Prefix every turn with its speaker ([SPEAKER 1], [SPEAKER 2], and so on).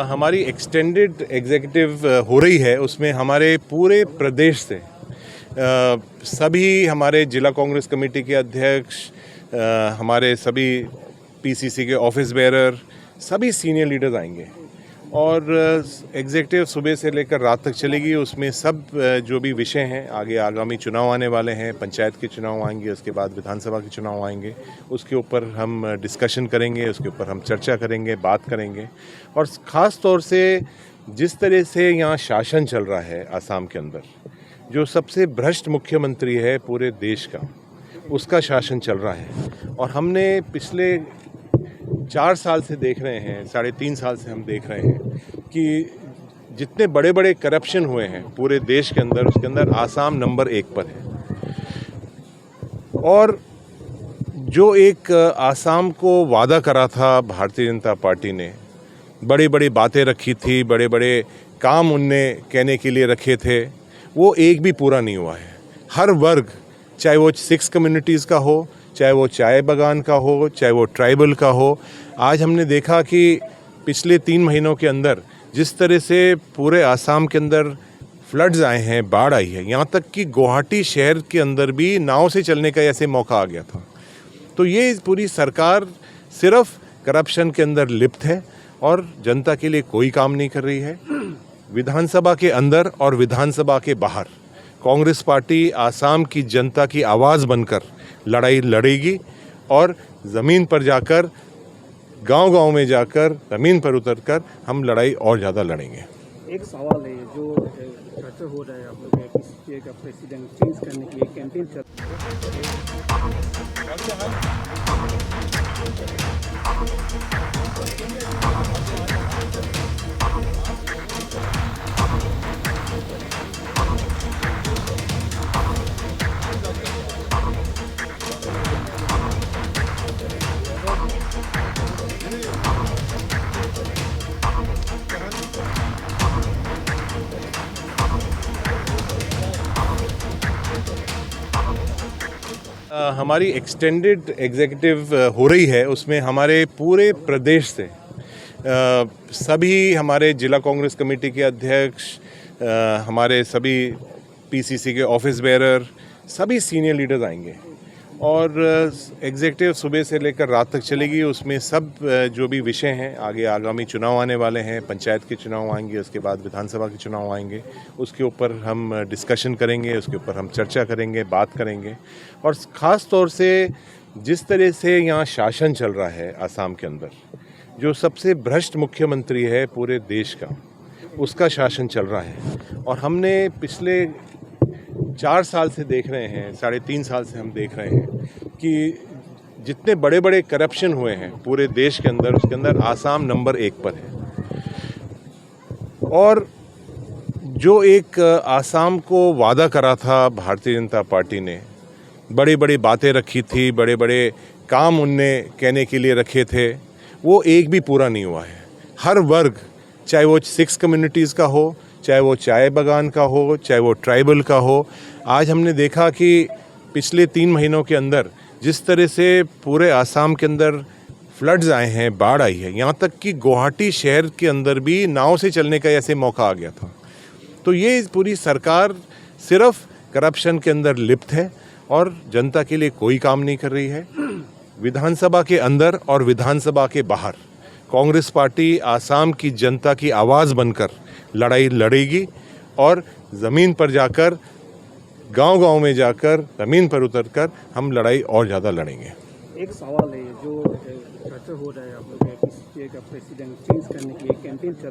[SPEAKER 1] हमारी extended executive हो रही है, उसमें हमारे पूरे प्रदेश से सभी हमारे जिला कांग्रेस कमेटी के अध्यक्ष, हमारे सभी पीसीसी के ऑफिस बेयरर, सभी सीनियर लीडर्स आएंगे और एग्जीक्यूटिव सुबह से लेकर रात तक चलेगी। उसमें सब जो भी विषय हैं, आगे आगामी चुनाव आने वाले हैं, पंचायत के चुनाव आएंगे, उसके बाद विधानसभा के चुनाव आएंगे, उसके ऊपर हम डिस्कशन करेंगे, उसके ऊपर हम चर्चा करेंगे, बात करेंगे। और ख़ास तौर से जिस तरह से यहाँ शासन चल रहा है आसाम के अंदर, जो सबसे भ्रष्ट मुख्यमंत्री है पूरे देश का, उसका शासन चल रहा है। और हमने पिछले 4 साल से देख रहे हैं, 3.5 साल से हम देख रहे हैं कि जितने बड़े बड़े करप्शन हुए हैं पूरे देश के अंदर, उसके अंदर आसाम नंबर 1 पर है। और जो एक आसाम को वादा करा था भारतीय जनता पार्टी ने, बड़ी बड़ी बातें रखी थी, बड़े बड़े काम उनने कहने के लिए रखे थे, वो एक भी पूरा नहीं हुआ है। हर वर्ग, चाहे वो 6 कम्युनिटीज़ का हो, चाहे वो चाय बागान का हो, चाहे वो ट्राइबल का हो। आज हमने देखा कि पिछले 3 महीनों के अंदर जिस तरह से पूरे आसाम के अंदर फ्लड्स आए हैं, बाढ़ आई है, यहाँ तक कि गुवाहाटी शहर के अंदर भी नाव से चलने का ऐसे मौका आ गया था। तो ये पूरी सरकार सिर्फ करप्शन के अंदर लिप्त है और जनता के लिए कोई काम नहीं कर रही है। विधानसभा के अंदर और विधानसभा के बाहर कांग्रेस पार्टी आसाम की जनता की आवाज़ बनकर लड़ाई लड़ेगी और ज़मीन पर जाकर, गांव-गांव में जाकर, ज़मीन पर उतरकर हम लड़ाई और ज़्यादा लड़ेंगे।
[SPEAKER 2] एक सवाल है, जो चर्चा हो रहा है आप लोग किसी का प्रेसिडेंट चेंज करने के लिए कैंपेन चल
[SPEAKER 1] हमारी एक्सटेंडेड एग्जीक्यूटिव हो रही है, उसमें हमारे पूरे प्रदेश से सभी हमारे जिला कांग्रेस कमेटी के अध्यक्ष, हमारे सभी पीसीसी के ऑफिस बेयरर, सभी सीनियर लीडर्स आएंगे और एग्जीक्यूटिव सुबह से लेकर रात तक चलेगी। उसमें सब जो भी विषय हैं, आगे आगामी चुनाव आने वाले हैं, पंचायत के चुनाव आएंगे, उसके बाद विधानसभा के चुनाव आएंगे, उसके ऊपर हम डिस्कशन करेंगे, उसके ऊपर हम चर्चा करेंगे, बात करेंगे। और ख़ास तौर से जिस तरह से यहाँ शासन चल रहा है आसाम के अंदर, जो सबसे भ्रष्ट मुख्यमंत्री है पूरे देश का, उसका शासन चल रहा है। और हमने पिछले 4 साल से देख रहे हैं, 3.5 साल से हम देख रहे हैं कि जितने बड़े बड़े करप्शन हुए हैं पूरे देश के अंदर, उसके अंदर आसाम नंबर 1 पर है। और जो एक आसाम को वादा करा था भारतीय जनता पार्टी ने, बड़ी बड़ी बातें रखी थी, बड़े बड़े काम उनने कहने के लिए रखे थे, वो एक भी पूरा नहीं हुआ है। हर वर्ग, चाहे वो 6 कम्युनिटीज़ का हो, चाहे वो चाय बागान का हो, चाहे वो ट्राइबल का हो। आज हमने देखा कि पिछले 3 महीनों के अंदर जिस तरह से पूरे आसाम के अंदर फ्लड्स आए हैं, बाढ़ आई है, यहाँ तक कि गुवाहाटी शहर के अंदर भी नाव से चलने का ऐसे मौका आ गया था। तो ये पूरी सरकार सिर्फ करप्शन के अंदर लिप्त है और जनता के लिए कोई काम नहीं कर रही है। विधानसभा के अंदर और विधानसभा के बाहर कांग्रेस पार्टी आसाम की जनता की आवाज़ बनकर लड़ाई लड़ेगी और ज़मीन पर जाकर, गांव-गांव में जाकर, ज़मीन पर उतरकर हम लड़ाई और ज़्यादा लड़ेंगे।
[SPEAKER 2] एक सवाल है, जो चर्चा हो रहा है आप लोग किसी का प्रेसिडेंट चेंज करने के लिए कैंपेन चल